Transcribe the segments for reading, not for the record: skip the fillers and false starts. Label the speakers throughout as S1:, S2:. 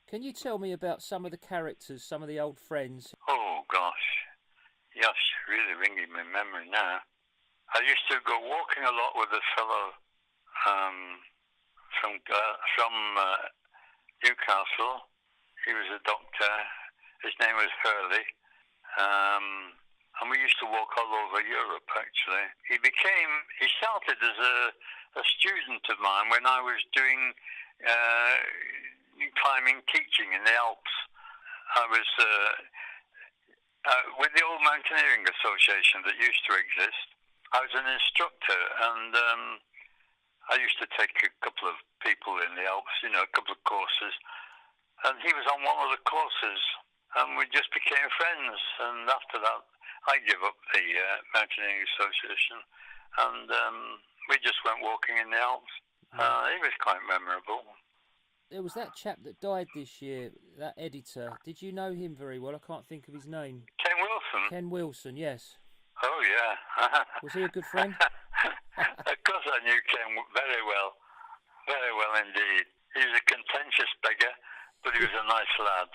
S1: Can you tell me about some of the characters, some of the old friends?
S2: Oh, gosh. Yes, really ringing my memory now. I used to go walking a lot with a fellow from Newcastle. He was a doctor. His name was Hurley. And we used to walk all over Europe, actually. He started as a student of mine when I was doing climbing teaching in the Alps. I was with the old mountaineering association that used to exist. I was an instructor, and I used to take a couple of people in the Alps, a couple of courses. And he was on one of the courses, and we just became friends. And after that, I gave up the mountaineering association, and we just went walking in the Alps. He was quite memorable.
S1: There was that chap that died this year, that editor. Did you know him very well? I can't think of his name.
S2: Ken Wilson?
S1: Ken Wilson, yes.
S2: Oh, yeah.
S1: Was he a good friend?
S2: Of course I knew Ken very well. Very well indeed. He was a contentious beggar, but he was a nice lad.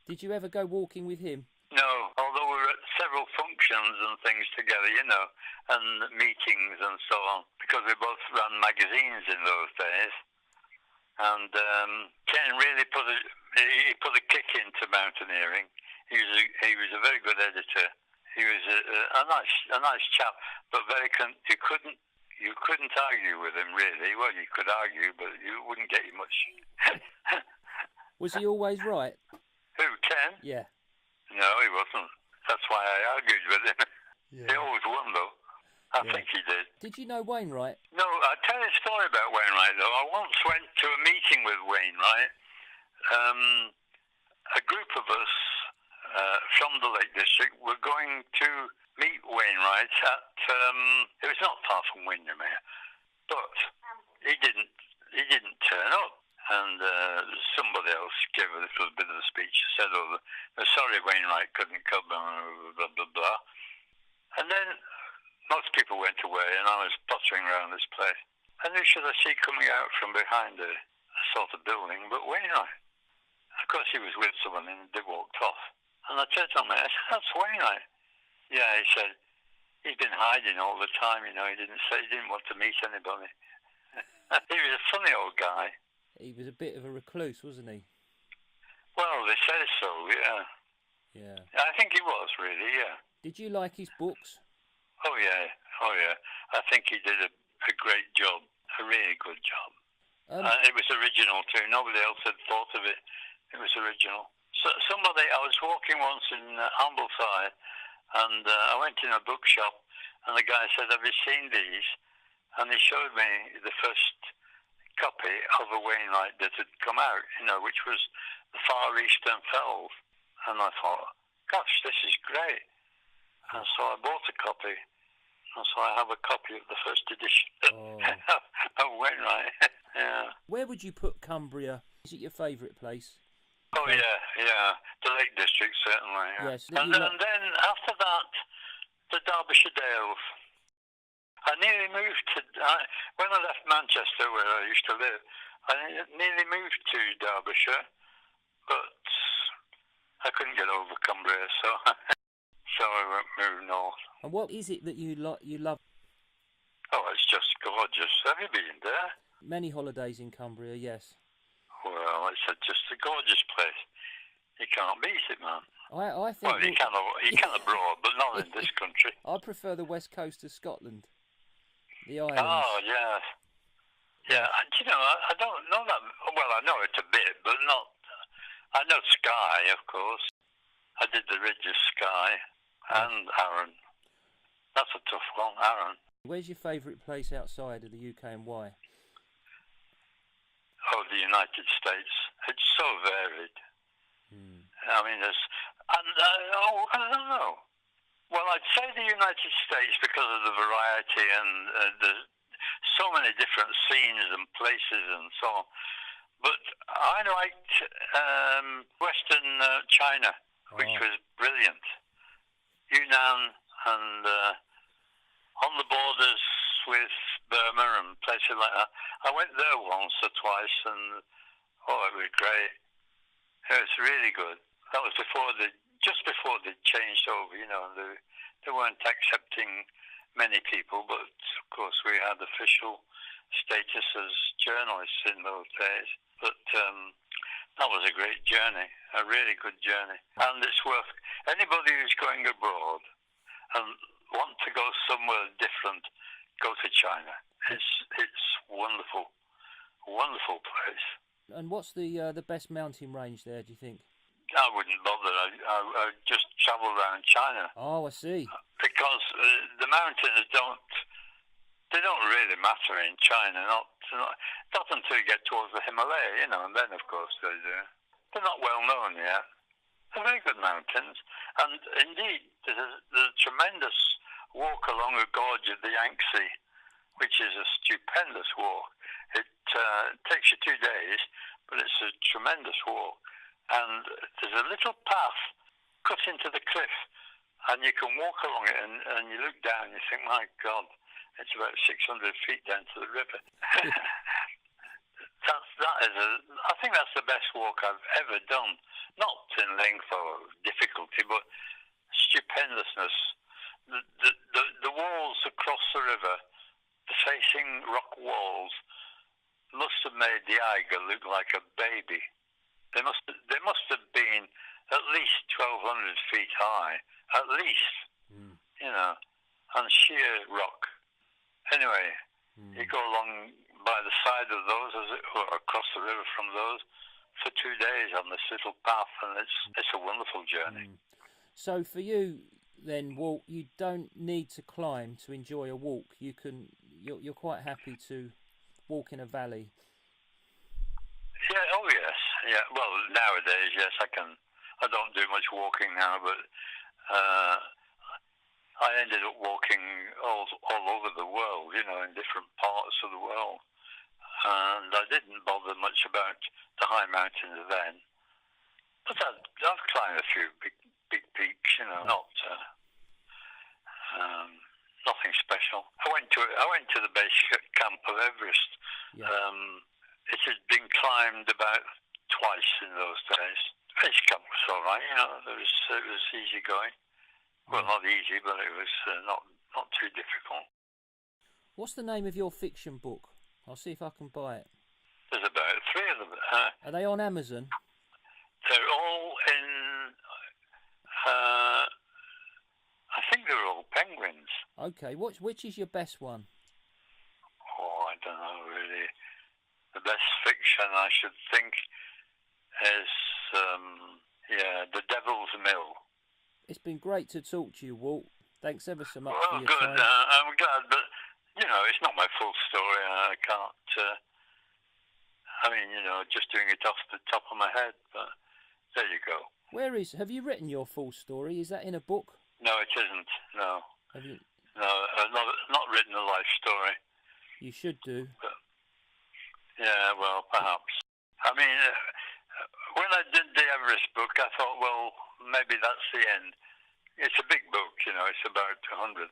S1: Did you ever go walking with him?
S2: No, although we were at several functions and things together, and meetings and so on, because we both ran magazines in those days. And Ken really put a kick into mountaineering. He was a very good editor. He was a nice chap, but you couldn't argue with him really. Well, you could argue, but you wouldn't get you much.
S1: Was he always right?
S2: Who, Ken?
S1: Yeah.
S2: No, he wasn't. That's why I argued with him. Yeah. He always won, though. I think he did.
S1: Did you know Wainwright?
S2: No, I'll tell you a story about Wainwright, though. I once went to a meeting with Wainwright. A group of us from the Lake District were going to meet Wainwright at... it was not far from Windermere, but he didn't turn up. And somebody else gave a little bit of a speech. Said, sorry, Wainwright couldn't come, blah, blah, blah. And then most people went away, and I was pottering around this place. And who should I see coming out from behind a sort of building but Wainwright? Of course, he was with someone, and they walked off. And I turned to him, I said, that's Wainwright. Yeah, he said, he's been hiding all the time, he didn't want to meet anybody. He was a funny old guy.
S1: He was a bit of a recluse, wasn't he?
S2: Well, they say so, yeah.
S1: Yeah.
S2: I think he was, really, yeah.
S1: Did you like his books?
S2: Oh, yeah. I think he did a great job, a really good job. It was original, too. Nobody else had thought of it. It was original. So I was walking once in Ambleside, and I went in a bookshop, and the guy said, have you seen these? And he showed me the first copy of a Wainwright that had come out, which was the Far Eastern Fells. And I thought, gosh, this is great. And so I bought a copy. And so I have a copy of the first edition of Wainwright. Yeah.
S1: Where would you put Cumbria? Is it your favourite place?
S2: Oh, yeah. The Lake District, certainly. Yeah.
S1: Yes.
S2: And then after that, the Derbyshire Dales. I nearly moved when I left Manchester, where I used to live, I nearly moved to Derbyshire, but I couldn't get over Cumbria, so I moved north. And
S1: what is it that you love?
S2: Oh, it's just gorgeous. Have you been there?
S1: Many holidays in Cumbria, yes.
S2: Well, it's just a gorgeous place. You can't beat it, man.
S1: I think.
S2: Well, you can abroad, but not in this country.
S1: I prefer the west coast of Scotland. The islands.
S2: Oh, yeah. Yeah, I don't know that... Well, I know it a bit, but not... I know Skye, of course. I did the Ridge of Skye and Arran. That's a tough one, Arran.
S1: Where's your favourite place outside of the UK and why?
S2: Oh, the United States. It's so varied. I mean, I don't know. Well, I'd say the United States because of the variety and so many different scenes and places and so on. But I liked Western China, which was brilliant. Yunnan and on the borders with Burma and places like that. I went there once or twice, and it was great. It was really good. That was just before they changed over. They weren't accepting many people, but of course we had official status as journalists in those days. But that was a great journey, a really good journey, and it's worth anybody who's going abroad and want to go somewhere different. Go to China. It's wonderful, wonderful place.
S1: And what's the best mountain range there, do you think?
S2: I wouldn't bother. I just travel around China.
S1: Oh, I see.
S2: Because the mountains don't really matter in China. Not until you get towards the Himalaya, and then of course they do. They're not well known yet. They're very good mountains, and indeed there's a tremendous walk along a gorge of the Yangtze, which is a stupendous walk. It takes you 2 days, but it's a tremendous walk. And there's a little path cut into the cliff, and you can walk along it, and you look down and you think, my God, it's about 600 feet down to the river. I think that's the best walk I've ever done. Not in length or difficulty, but stupendousness. The walls across the river, the facing rock walls, must have made the Eiger look like a baby. They must have been at least 1,200 feet high, at least, and sheer rock. Anyway, you go along by the side of those, or across the river from those, for 2 days on this little path, and it's a wonderful journey.
S1: So for you, then, Walt, you don't need to climb to enjoy a walk. You're quite happy to walk in a valley.
S2: Yeah. Oh yes. Yeah. Well, nowadays, yes, I can. I don't do much walking now, but I ended up walking all over the world, in different parts of the world, and I didn't bother much about the high mountains then. But I've climbed a few big peaks, nothing special. I went to the base camp of Everest.
S1: Yeah.
S2: It had been climbed about twice in those days. Base camp was all right, it was easy going. Well, not easy, but it was not too difficult.
S1: What's the name of your fiction book? I'll see if I can buy it.
S2: There's about 3 of them.
S1: Are they on Amazon?
S2: They're all in. I think they're all penguins.
S1: Okay, which is your best one?
S2: Oh, I don't know really. The best fiction, I should think, is The Devil's Mill.
S1: It's been great to talk to you, Walt. Thanks ever so much for your
S2: good.
S1: time.
S2: I'm glad, but it's not my full story. I can't. Just doing it off the top of my head. But there you go.
S1: Have you written your full story? Is that in a book?
S2: No, it isn't. No.
S1: Have you?
S2: No, I've not written a life story.
S1: You should do.
S2: But, yeah, well, perhaps. When I did the Everest book, I thought, well, maybe that's the end. It's a big book, it's about 100,000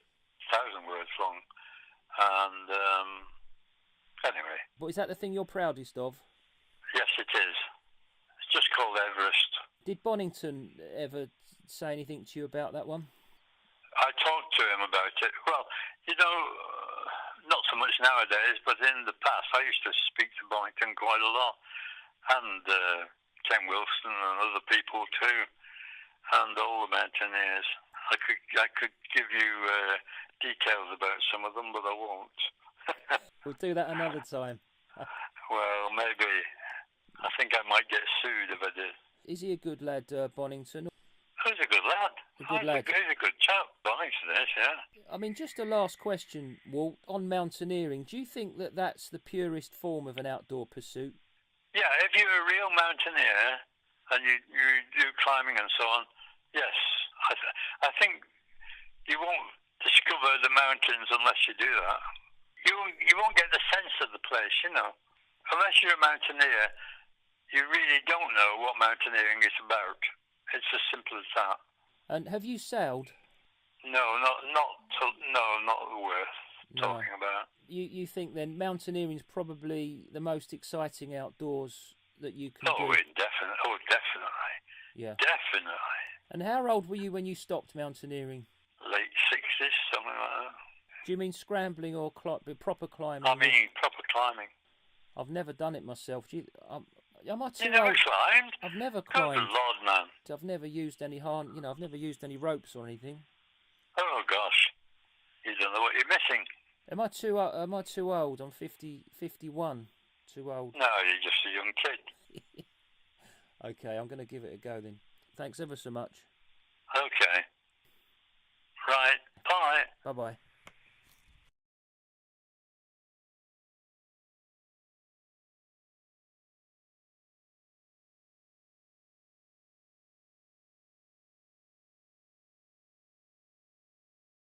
S2: words long. And anyway.
S1: But is that the thing you're proudest of?
S2: Yes, it is. It's just called Everest.
S1: Did Bonington ever say anything to you about that one?
S2: I talked to him about it. Well, not so much nowadays, but in the past, I used to speak to Bonington quite a lot. And Ken Wilson and other people too, and all the mountaineers. I could give you details about some of them, but I won't.
S1: We'll do that another time.
S2: Well, maybe. I think I might get sued if I did.
S1: Is he a good lad, Bonington?
S2: He's a good lad.
S1: A good lad.
S2: He's a good chap, Bonington is, yeah.
S1: Just a last question, Walt, on mountaineering. Do you think that that's the purest form of an outdoor pursuit?
S2: Yeah, if you're a real mountaineer and you do climbing and so on, yes. I think you won't discover the mountains unless you do that. you won't get the sense of the place, you know. Unless you're a mountaineer, you really don't know what mountaineering is about. It's as simple as that.
S1: And have you sailed?
S2: No, not worth talking about.
S1: You think then mountaineering is probably the most exciting outdoors that you can do?
S2: Definitely.
S1: Yeah.
S2: Definitely.
S1: And how old were you when you stopped mountaineering?
S2: Late 60s, something like that.
S1: Do you mean scrambling or proper climbing?
S2: I mean proper climbing.
S1: I've never done it myself. Am I too
S2: You never
S1: old?
S2: climbed?
S1: I've never
S2: Good
S1: climbed.
S2: Lord, man.
S1: I've never used any I've never used any ropes or anything.
S2: Oh gosh, you don't know what you're missing.
S1: Am I too old? I'm 51. Too old.
S2: No, you're just a young kid.
S1: Okay, I'm going to give it a go then. Thanks ever so much.
S2: Okay. Right. Bye.
S1: Bye-bye.